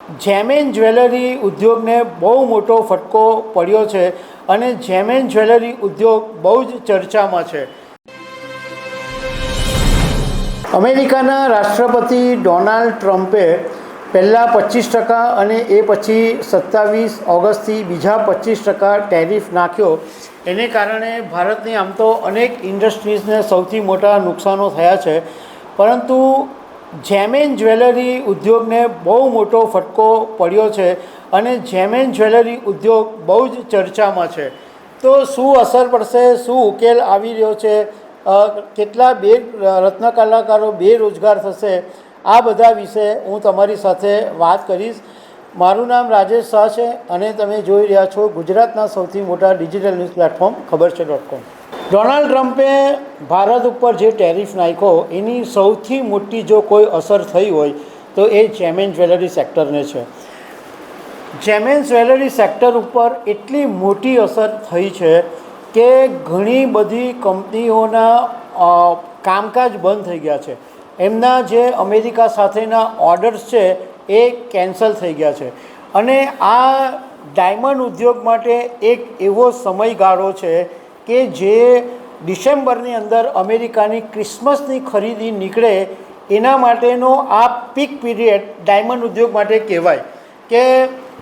જેમ and jewellery ઉદ્યોગને બહુ મોટો ફટકો પડ્યો છે અને જેમ એન્ડ જ્વેલરી ઉદ્યોગ બહુ જ ચર્ચામાં છે. અમેરિકાના રાષ્ટ્રપતિ ડોનાલ્ડ ટ્રમ્પે પહેલાં 25% અને એ પછી 27 ઓગસ્ટથી બીજા 25% ટેરિફ નાખ્યો. એને કારણે ભારતની આમ તો અનેક ઇન્ડસ્ટ્રીઝને સૌથી મોટા નુકસાનો થયા છે, પરંતુ જેમ એન્ડ જ્વેલરી ઉદ્યોગને બહુ મોટો ફટકો પડ્યો છે અને જેમ એન્ડ જ્વેલરી ઉદ્યોગ બહુ જ ચર્ચામાં છે. તો શું અસર પડશે, શું ઉકેલ આવી રહ્યો છે, કેટલા રત્ન કલાકારો બેરોજગાર થશે, આ બધા વિશે હું તમારી સાથે વાત કરીશ. મારું નામ રાજેશ શાહ છે અને તમે જોઈ રહ્યા છો ગુજરાતના સૌથી મોટા ડિજિટલ ન્યૂઝ પ્લેટફોર્મ ખબર છે.com. ડોનાલ્ડ ટ્રમ્પે ભારત ઉપર જે ટેરિફ નાખ્યો એની સૌથી મોટી જો કોઈ અસર થઈ હોય તો એ જેમ એન્ડ જ્વેલરી સેક્ટરને છે. જેમ એન્ડ જ્વેલરી સેક્ટર ઉપર એટલી મોટી અસર થઈ છે કે ઘણી બધી કંપનીઓના કામકાજ બંધ થઈ ગયા છે. એમના જે અમેરિકા સાથેના ઓર્ડર્સ છે એ કેન્સલ થઈ ગયા છે અને આ ડાયમંડ ઉદ્યોગ માટે એક એવો સમયગાળો છે કે જે ડિસેમ્બરની અંદર અમેરિકાની ક્રિસમસની ખરીદી નીકળે એના માટેનો આ પીક પીરિયડ ડાયમંડ ઉદ્યોગ માટે કહેવાય. કે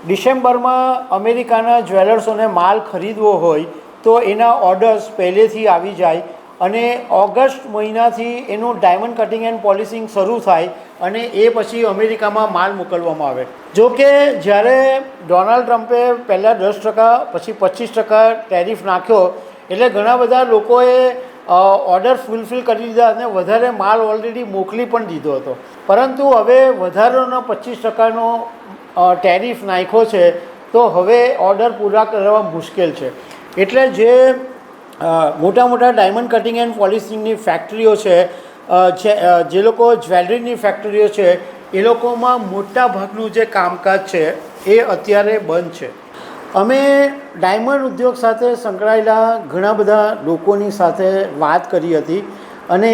ડિસેમ્બરમાં અમેરિકાના જ્વેલર્સોને માલ ખરીદવો હોય તો એના ઓર્ડર્સ પહેલેથી આવી જાય અને ઓગસ્ટ મહિનાથી એનું ડાયમંડ કટિંગ એન્ડ પોલિશિંગ શરૂ થાય અને એ પછી અમેરિકામાં માલ મોકલવામાં આવે. જો કે જ્યારે ડોનાલ્ડ ટ્રમ્પે પહેલાં 10% પછી 25% ટેરિફ નાખ્યો એટલે ઘણા બધા લોકોએ ઓર્ડર ફૂલફિલ કરી દીધા અને વધારે માલ ઓલરેડી મોકલી પણ દીધો હતો. પરંતુ હવે વધારાનો 25%નો ટેરિફ નાખ્યો છે તો હવે ઓર્ડર પૂરા કરવા મુશ્કેલ છે. એટલે જે મોટા મોટા ડાયમંડ કટિંગ એન્ડ પોલિશિંગની ફેક્ટરીઓ છે, જે લોકો જ્વેલરીની ફેક્ટરીઓ છે, એ લોકોમાં મોટા ભાગનું જે કામકાજ છે એ અત્યારે બંધ છે. અમે ડાયમંડ ઉદ્યોગ સાથે સંકળાયેલા ઘણા બધા લોકોની સાથે વાત કરી હતી અને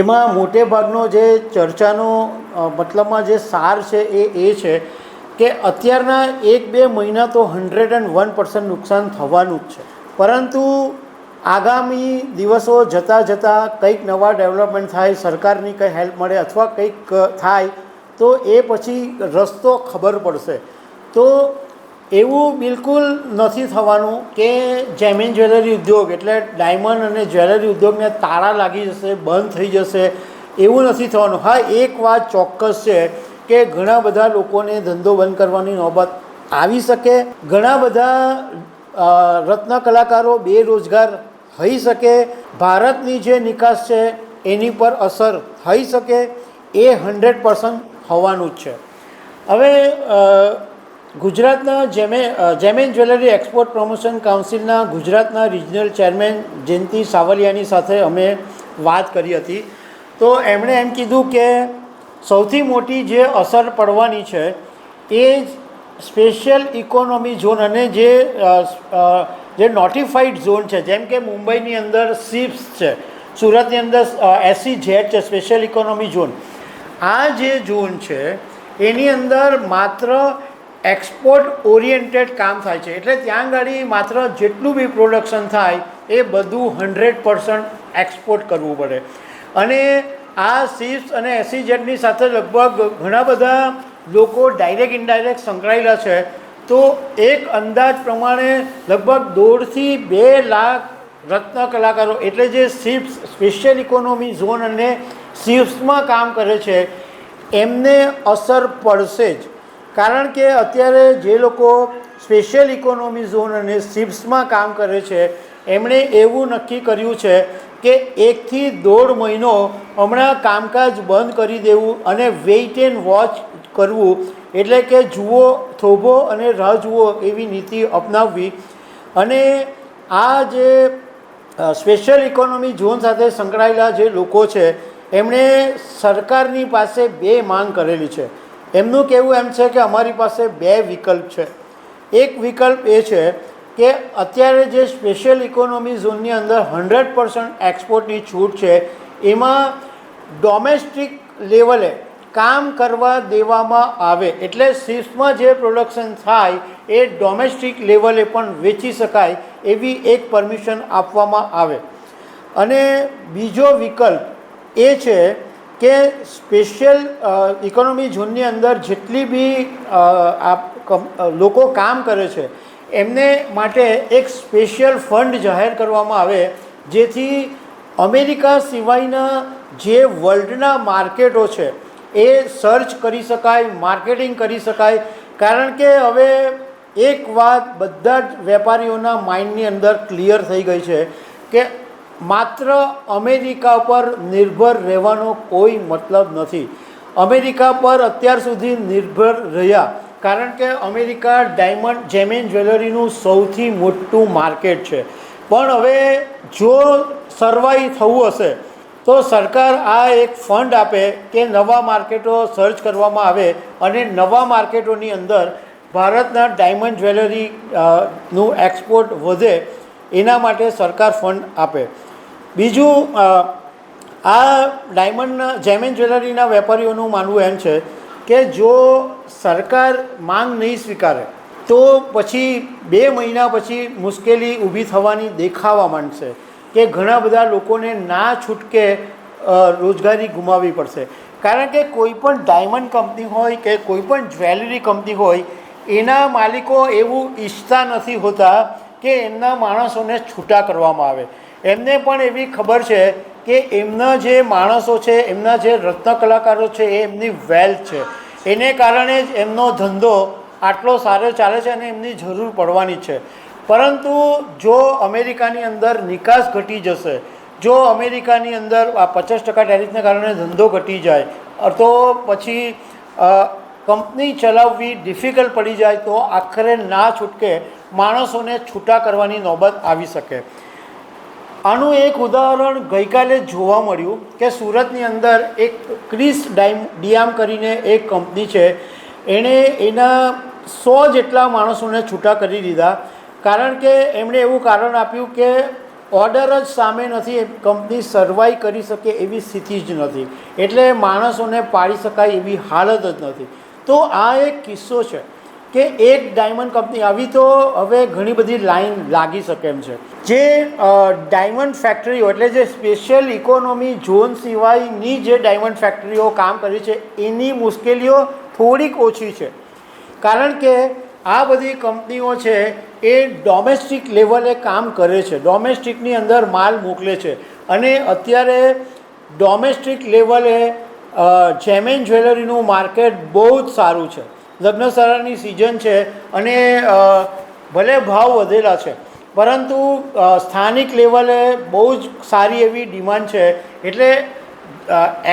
એમાં મોટે ભાગનો જે ચર્ચાનો મતલબમાં જે સાર છે એ છે કે અત્યારના 1-2 મહિના તો 101% નુકસાન થવાનું જ છે, પરંતુ આગામી દિવસો જતાં જતાં કંઈક નવા ડેવલપમેન્ટ થાય, સરકારની કંઈ હેલ્પ મળે અથવા કંઈક થાય તો એ પછી રસ્તો ખબર પડશે. તો એવું બિલકુલ નથી થવાનું કે જેમ એન્ડ જ્વેલરી ઉદ્યોગ એટલે ડાયમંડ અને જ્વેલરી ઉદ્યોગને તાળા લાગી જશે, બંધ થઈ જશે, એવું નથી થવાનું. હા, એક વાત ચોક્કસ છે કે ઘણા બધા લોકોને ધંધો બંધ કરવાની નોબત આવી શકે, ઘણા બધા રત્ન કલાકારો બેરોજગાર થઈ શકે, ભારતની જે નિકાસ છે એની પર અસર થઈ શકે, એ 100% થવાનું જ છે. હવે ગુજરાતના જેમ એન્ડ જ્વેલરી એક્સપોર્ટ પ્રમોશન કાઉન્સિલના ગુજરાતના રિજનલ ચેરમેન જયંતિ સાવલિયાની સાથે અમે વાત કરી હતી. તો એમણે એમ કીધું કે સૌથી મોટી જે અસર પડવાની છે એ સ્પેશિયલ ઇકોનોમી ઝોન અને જે નોટિફાઈડ ઝોન છે, જેમ કે મુંબઈની અંદર સિપ્સ છે, સુરતની અંદર SEZ છે, સ્પેશિયલ ઇકોનોમી ઝોન. આ જે ઝોન છે એની અંદર માત્ર એક્સપોર્ટ ઓરિએન્ટેડ કામ થાય છે. એટલે ત્યાં આગળ માત્ર જેટલું બી પ્રોડક્શન થાય એ બધું 100% એક્સપોર્ટ કરવું પડે. અને આ સિપ્સ અને SEZની સાથે લગભગ ઘણા બધા લોકો ડાયરેક્ટ ઇનડાયરેક્ટ સંકળાયેલા છે. તો એક અંદાજ પ્રમાણે લગભગ 1.5 થી 2 લાખ રત્ન કલાકારો એટલે જે સિપ્સ સ્પેશિયલ ઇકોનોમી ઝોન અને સિપ્સમાં કામ કરે છે એમને અસર પડશે જ. કારણ કે અત્યારે જે લોકો સ્પેશિયલ ઇકોનોમી ઝોન અને સિપ્સમાં કામ કરે છે એમણે એવું નક્કી કર્યું છે કે 1 થી 1.5 મહિનો હમણાં કામકાજ બંધ કરી દેવું અને વેઇટ એન્ડ વોચ કરવું, એટલે કે જુઓ થોભો અને રાહ જુઓ એવી નીતિ અપનાવવી. અને આ જે સ્પેશિયલ ઇકોનોમી ઝોન સાથે સંકળાયેલા જે લોકો છે એમણે સરકારની પાસે 2 માંગ કરેલી છે. એમનું કહેવું એમ છે કે અમારી પાસે 2 વિકલ્પ છે. એક વિકલ્પ એ છે કે અત્યારે જે સ્પેશિયલ ઇકોનોમી ઝોનની અંદર 100% એક્સપોર્ટની છૂટ છે એમાં ડોમેસ્ટિક લેવલે કામ કરવા દેવામાં આવે, એટલે શિફ્ટમાં જે પ્રોડક્શન થાય એ ડોમેસ્ટિક લેવલે પણ વેચી શકાય એવી એક પરમિશન આપવામાં આવે. અને બીજો વિકલ્પ એ છે કે સ્પેશિયલ ઇકોનોમી ઝોનની અંદર જેટલી બી લોકો કામ કરે છે એમને માટે એક સ્પેશિયલ ફંડ જાહેર કરવામાં આવે, જેથી અમેરિકા સિવાયના જે વર્લ્ડના માર્કેટો છે એ સર્ચ કરી શકાય, માર્કેટિંગ કરી શકાય. કારણ કે હવે એક વાત બધા જ વેપારીઓના માઇન્ડની અંદર ક્લિયર થઈ ગઈ છે કે માત્ર અમેરિકા પર નિર્ભર રહેવાનો કોઈ મતલબ નથી. અમેરિકા પર અત્યાર સુધી નિર્ભર રહ્યા કારણ કે અમેરિકા ડાયમંડ જેમ એન્ડ જ્વેલરીનું સૌથી મોટું માર્કેટ છે. પણ હવે જો સર્વાઈવ થવું હશે તો સરકાર આ એક ફંડ આપે કે નવા માર્કેટો સર્ચ કરવામાં આવે અને નવા માર્કેટોની અંદર ભારતના ડાયમંડ જ્વેલરી નું એક્સપોર્ટ વધે, એના માટે સરકાર ફંડ આપે. બીજું, આ ડાયમંડના જેમ એન્ડ જ્વેલરીના વેપારીઓનું માનવું એમ છે કે જો સરકાર માંગ નહીં સ્વીકારે તો પછી 2 મહિના પછી મુશ્કેલી ઊભી થવાની દેખાવા માંડશે કે ઘણા બધા લોકોને ના છૂટકે રોજગારી ગુમાવવી પડશે. કારણ કે કોઈ પણ ડાયમંડ કંપની હોય કે કોઈ પણ જ્વેલરી કંપની હોય, એના માલિકો એવું ઈચ્છતા નથી હોતા કે એમના માણસોને છૂટા કરવામાં આવે. એમને પણ એવી ખબર છે કે એમના જે માણસો છે, એમના જે રત્ન કલાકારો છે એ એમની વેલ્થ છે, એને કારણે જ એમનો ધંધો આટલો સારો ચાલે છે અને એમની જરૂર પડવાની છે. પરંતુ જો અમેરિકાની અંદર નિકાસ ઘટી જશે, જો અમેરિકાની અંદર આ 50% ટેરિફને કારણે ધંધો ઘટી જાય તો પછી કંપની ચલાવવી ડિફિકલ્ટ પડી જાય તો આખરે ના છૂટકે માણસોને છૂટા કરવાની નોબત આવી શકે. આનું એક ઉદાહરણ ગઈકાલે જોવા મળ્યું કે સુરતની અંદર એક ક્રિસ ડિયામ કરીને એક કંપની છે, એણે એના 100 જેટલા માણસોને છૂટા કરી દીધા. કારણ કે એમણે એવું કારણ આપ્યું કે ઓર્ડર જ સામે નથી, કંપની સર્વાઈવ કરી શકે એવી સ્થિતિ જ નથી, એટલે માણસોને પાડી શકાય એવી હાલત જ નથી. તો આ એક કિસ્સો છે કે એક ડાયમંડ કંપની આવી તો હવે ઘણી બધી લાઈન લાગી શકે એમ છે. જે ડાયમંડ ફેક્ટરીઓ એટલે જે સ્પેશિયલ ઇકોનોમી ઝોન સિવાયની જે ડાયમંડ ફેક્ટરીઓ કામ કરી છે એની મુશ્કેલીઓ થોડીક ઓછી છે. કારણ કે આ બધી કંપનીઓ છે એ ડોમેસ્ટિક લેવલે કામ કરે છે, ડોમેસ્ટિકની અંદર માલ મોકલે છે. અને અત્યારે ડોમેસ્ટિક લેવલે જેમ એન્ડ જ્વેલરીનું માર્કેટ બહુ જ સારું છે. લગ્નસરાની સિઝન છે અને ભલે ભાવ વધેલા છે પરંતુ સ્થાનિક લેવલે બહુ જ સારી એવી ડિમાન્ડ છે. એટલે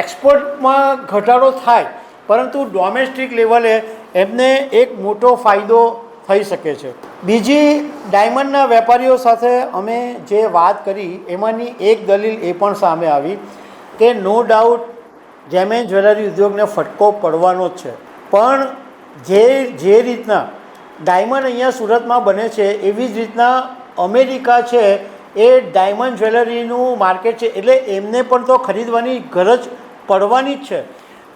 એક્સપોર્ટમાં ઘટાડો થાય પરંતુ ડોમેસ્ટિક લેવલે એમને એક મોટો ફાયદો થઈ શકે છે. બીજી ડાયમંડના વેપારીઓ સાથે અમે જે વાત કરી એમાંની એક દલીલ એ પણ સામે આવી કે નો ડાઉટ જેમ એન્ડ જ્વેલરી ઉદ્યોગને ફટકો પડવાનો જ છે, પણ જે રીતના ડાયમંડ અહીંયા સુરતમાં બને છે એવી જ રીતના અમેરિકા છે એ ડાયમંડ જ્વેલરીનું માર્કેટ છે, એટલે એમને પણ તો ખરીદવાની ગરજ પડવાની જ છે.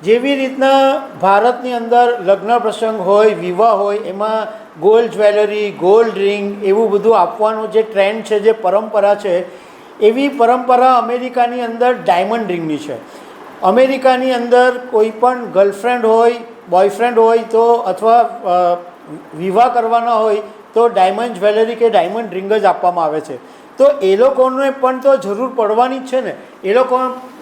જેવી રીતના ભારતની અંદર લગ્ન પ્રસંગ હોય, વિવાહ હોય, એમાં ગોલ્ડ જ્વેલરી, ગોલ્ડ રિંગ એવું બધું આપવાનો જે ટ્રેન્ડ છે, જે પરંપરા છે, એવી પરંપરા અમેરિકાની અંદર ડાયમંડ રિંગની છે. અમેરિકાની અંદર કોઈ પણ ગર્લફ્રેન્ડ હોય, બોયફ્રેન્ડ હોય તો અથવા વિવાહ કરવાના હોય તો ડાયમંડ જ્વેલરી કે ડાયમંડ રિંગ જ આપવામાં આવે છે. તો એ લોકોને પણ તો જરૂર પડવાની જ છે ને. એ લોકો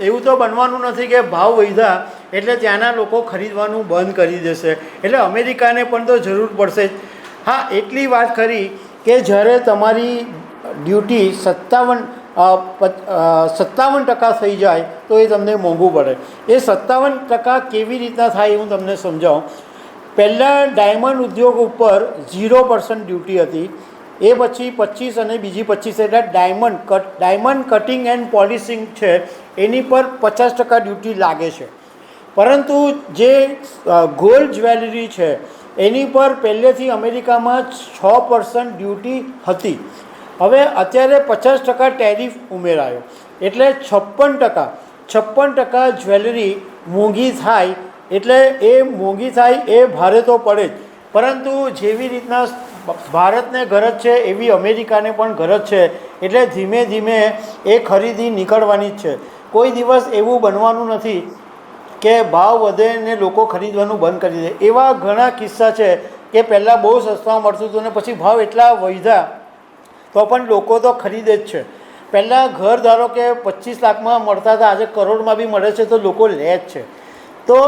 એવું તો બનવાનું નથી કે ભાવ વધ્યા એટલે ત્યાંના લોકો ખરીદવાનું બંધ કરી દેશે, એટલે અમેરિકાને પણ તો જરૂર પડશે જ. હા, એટલી વાત ખરી કે જ્યારે તમારી ડ્યુટી 57% થઈ જાય તો એ તમને મોંઘું પડે. એ 57% કેવી રીતના થાય એ હું તમને સમજાવું. પહેલાં ડાયમંડ ઉદ્યોગ ઉપર 0% ડ્યુટી હતી, એ પછી 25 અને બીજી 25 એટલે ડાયમંડ કટિંગ એન્ડ પોલિશિંગ છે એની પર 50% ડ્યુટી લાગે છે. પરંતુ જે ગોલ્ડ જ્વેલરી છે એની પર પહેલેથી અમેરિકામાં 6% ડ્યુટી હતી. હવે અત્યારે 50% ટેરિફ ઉમેરાયો એટલે 56% જ્વેલરી મોંઘી થાય એટલે એ મોંઘી થાય એ ભારે તો પડે જ, પરંતુ જેવી રીતના ભારતને ગરજ છે એવી અમેરિકાને પણ ગરજ છે, એટલે ધીમે ધીમે એ ખરીદી નીકળવાની જ છે. કોઈ દિવસ એવું બનવાનું નથી કે ભાવ વધે ને લોકો ખરીદવાનું બંધ કરી દે. એવા ઘણા કિસ્સા છે કે પહેલાં બહુ સસ્તા મળતું હતું ને પછી ભાવ એટલા વધ્યા તો પણ લોકો તો ખરીદે જ છે. પહેલાં ઘર ધારો કે 25 લાખમાં મળતા હતા, આજે કરોડમાં બી મળે છે તો લોકો લે જ છે. તો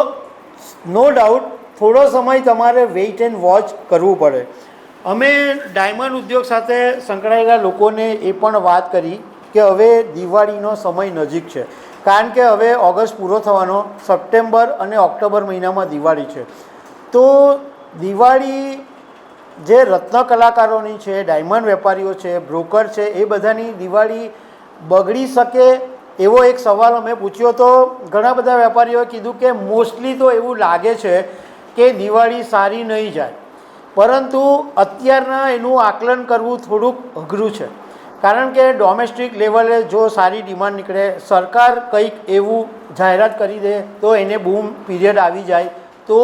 નો ડાઉટ થોડો સમય તમારે વેઇટ એન્ડ વોચ કરવું પડે. અમે ડાયમંડ ઉદ્યોગ સાથે સંકળાયેલા લોકોને એ પણ વાત કરી કે હવે દિવાળીનો સમય નજીક છે, કારણ કે હવે ઓગસ્ટ પૂરો થવાનો, સપ્ટેમ્બર અને ઓક્ટોબર મહિનામાં દિવાળી છે. તો દિવાળી જે રત્ન કલાકારોની છે, ડાયમંડ વેપારીઓ છે, બ્રોકર છે, એ બધાની દિવાળી બગડી શકે એવો એક સવાલ અમે પૂછ્યો. તો ઘણા બધા વેપારીઓએ કીધું કે મોસ્ટલી તો એવું લાગે છે કે દિવાળી સારી નહીં જાય, પરંતુ અત્યારના એનું આકલન કરવું થોડુંક અઘરું છે, કારણ કે ડોમેસ્ટિક લેવલે જો સારી ડિમાન્ડ નીકળે, સરકાર કંઈક એવું જાહેરાત કરી દે તો એને બૂમ પીરિયડ આવી જાય તો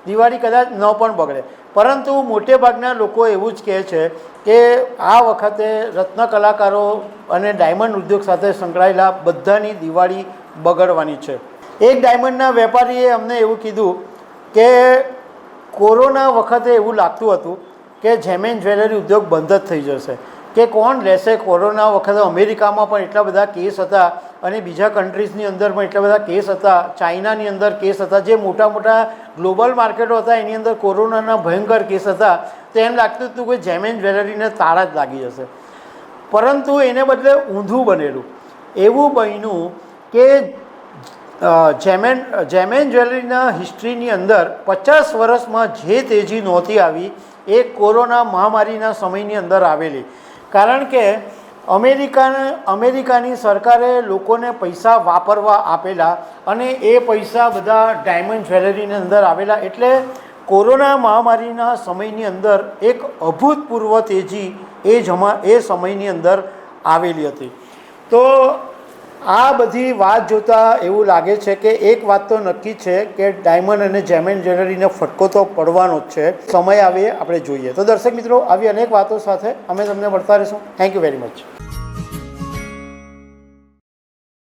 દિવાળી કદાચ ન પણ બગડે. પરંતુ મોટે ભાગના લોકો એવું જ કહે છે કે આ વખતે રત્ન કલાકારો અને ડાયમંડ ઉદ્યોગ સાથે સંકળાયેલા બધાની દિવાળી બગડવાની છે. એક ડાયમંડના વેપારીએ અમને એવું કીધું કે કોરોના વખતે એવું લાગતું હતું કે જેમ એન્ડ જ્વેલરી ઉદ્યોગ બંધ જ થઈ જશે, કે કોણ લેશે. કોરોના વખતે અમેરિકામાં પણ એટલા બધા કેસ હતા અને બીજા કન્ટ્રીઝની અંદર પણ એટલા બધા કેસ હતા, ચાઇનાની અંદર કેસ હતા, જે મોટા મોટા ગ્લોબલ માર્કેટો હતા એની અંદર કોરોનાના ભયંકર કેસ હતા. તો એમ લાગતું હતું કે જેમ એન્ડ જ્વેલરીને તાળા જ લાગી જશે, પરંતુ એને બદલે ઊંધું બનેલું. એવું બન્યું કે જેમ એન્ડ જ્વેલરીના હિસ્ટ્રીની અંદર 50 વર્ષમાં જે તેજી નહોતી આવી એ કોરોના મહામારીના સમયની અંદર આવેલી. કારણ કે અમેરિકાની સરકારે લોકોને પૈસા વાપરવા આપેલા અને એ પૈસા બધા ડાયમંડ જ્વેલરીની અંદર આવેલા, એટલે કોરોના મહામારીના સમયની અંદર એક અભૂતપૂર્વ તેજી એ સમયની અંદર આવેલી હતી. તો આ બધી વાત જોતાં એવું લાગે છે કે એક વાત તો નક્કી છે કે ડાયમંડ અને જેમ એન્ડ જ્વેલરીને ફટકો તો પડવાનો જ છે. સમય આવે આપણે જોઈએ. તો દર્શક મિત્રો, આવી અનેક વાતો સાથે અમે તમને મળતા રહીશું. Thank you very much.